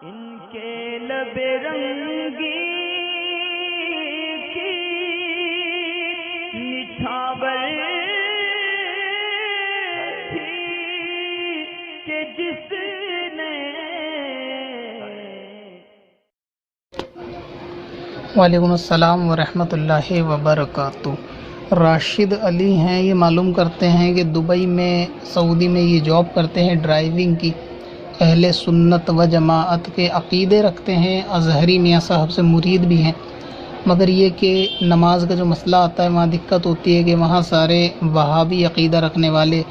ان کے لب رنگی کی نچھاور تھی کہ جس نے وعلیکم السلام ورحمۃ اللہ وبرکاتہ۔ راشد علی ہیں، یہ معلوم کرتے ہیں کہ دبئی میں سعودی میں یہ جاب کرتے ہیں ڈرائیونگ کی، اہل سنت و جماعت کے عقیدے رکھتے ہیں، ازہری میاں صاحب سے مرید بھی ہیں، مگر یہ کہ نماز کا جو مسئلہ آتا ہے وہاں دقت ہوتی ہے کہ وہاں سارے وہابی عقیدہ رکھنے والے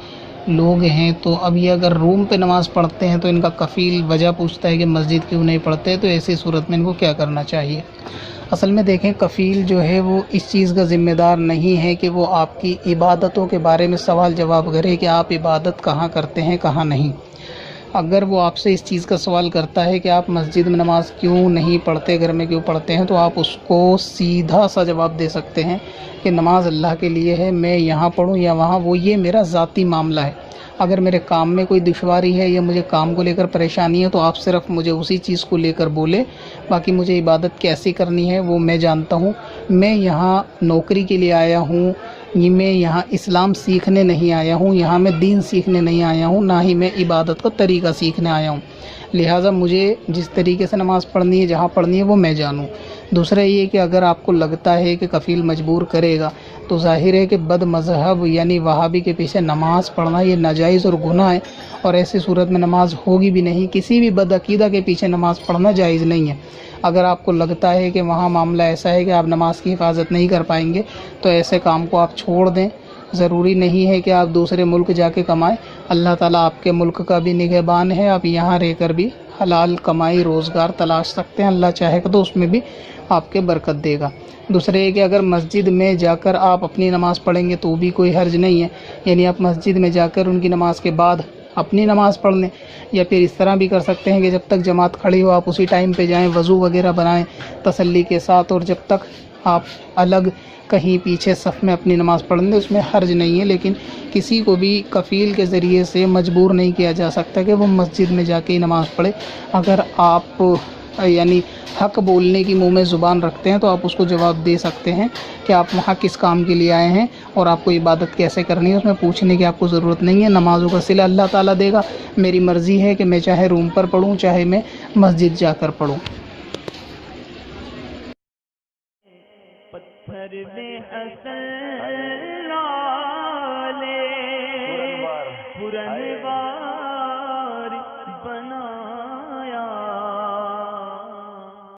لوگ ہیں، تو اب یہ اگر روم پہ نماز پڑھتے ہیں تو ان کا کفیل وجہ پوچھتا ہے کہ مسجد کیوں نہیں پڑھتے، تو ایسی صورت میں ان کو کیا کرنا چاہیے؟ اصل میں دیکھیں، کفیل جو ہے وہ اس چیز کا ذمہ دار نہیں ہے کہ وہ آپ کی عبادتوں کے بارے میں سوال جواب کرے کہ آپ عبادت کہاں کرتے ہیں کہاں نہیں۔ اگر وہ آپ سے اس چیز کا سوال کرتا ہے کہ آپ مسجد میں نماز کیوں نہیں پڑھتے، گھر میں کیوں پڑھتے ہیں، تو آپ اس کو سیدھا سا جواب دے سکتے ہیں کہ نماز اللہ کے لیے ہے، میں یہاں پڑھوں یا وہاں وہ یہ میرا ذاتی معاملہ ہے۔ اگر میرے کام میں کوئی دشواری ہے یا مجھے کام کو لے کر پریشانی ہے تو آپ صرف مجھے اسی چیز کو لے کر بولے، باقی مجھے عبادت کیسی کرنی ہے وہ میں جانتا ہوں۔ میں یہاں نوکری کے لیے آیا ہوں، میں یہاں اسلام سیکھنے نہیں آیا ہوں، یہاں میں دین سیکھنے نہیں آیا ہوں، نہ ہی میں عبادت کا طریقہ سیکھنے آیا ہوں، لہٰذا مجھے جس طریقے سے نماز پڑھنی ہے جہاں پڑھنی ہے وہ میں جانوں۔ دوسرا یہ کہ اگر آپ کو لگتا ہے کہ کفیل مجبور کرے گا تو ظاہر ہے کہ بد مذہب یعنی وہابی کے پیچھے نماز پڑھنا یہ ناجائز اور گناہ ہے، اور ایسی صورت میں نماز ہوگی بھی نہیں، کسی بھی بد عقیدہ کے پیچھے نماز پڑھنا جائز نہیں ہے۔ اگر آپ کو لگتا ہے کہ وہاں معاملہ ایسا ہے کہ آپ نماز کی حفاظت نہیں کر پائیں گے تو ایسے کام کو آپ چھوڑ دیں۔ ضروری نہیں ہے کہ آپ دوسرے ملک جا کے کمائیں، اللہ تعالیٰ آپ کے ملک کا بھی نگہبان ہے، آپ یہاں رہ کر بھی حلال کمائی روزگار تلاش سکتے ہیں، اللہ چاہے گا تو اس میں بھی آپ کے برکت دے گا۔ دوسرے یہ کہ اگر مسجد میں جا کر آپ اپنی نماز پڑھیں گے تو بھی کوئی حرج نہیں ہے، یعنی آپ مسجد میں جا کر ان کی نماز کے بعد اپنی نماز پڑھ لیں، یا پھر اس طرح بھی کر سکتے ہیں کہ جب تک جماعت کھڑی ہو آپ اسی ٹائم پہ جائیں، وضو وغیرہ بنائیں تسلی کے ساتھ، اور جب تک آپ الگ کہیں پیچھے صف میں اپنی نماز پڑھ لیں، اس میں حرج نہیں ہے۔ لیکن کسی کو بھی کفیل کے ذریعے سے مجبور نہیں کیا جا سکتا کہ وہ مسجد میں جا کے ہی نماز پڑھے۔ اگر آپ یعنی حق بولنے کی منہ میں زبان رکھتے ہیں تو آپ اس کو جواب دے سکتے ہیں کہ آپ وہاں کس کام کے لیے آئے ہیں اور آپ کو عبادت کیسے کرنی ہے، اس میں پوچھنے کی آپ کو ضرورت نہیں ہے۔ نمازوں کا صلہ اللہ تعالیٰ دے گا، میری مرضی ہے کہ میں چاہے روم پر پڑھوں چاہے میں مسجد جا کر پڑھوں۔ پتھر میں حسن لالے پرنوار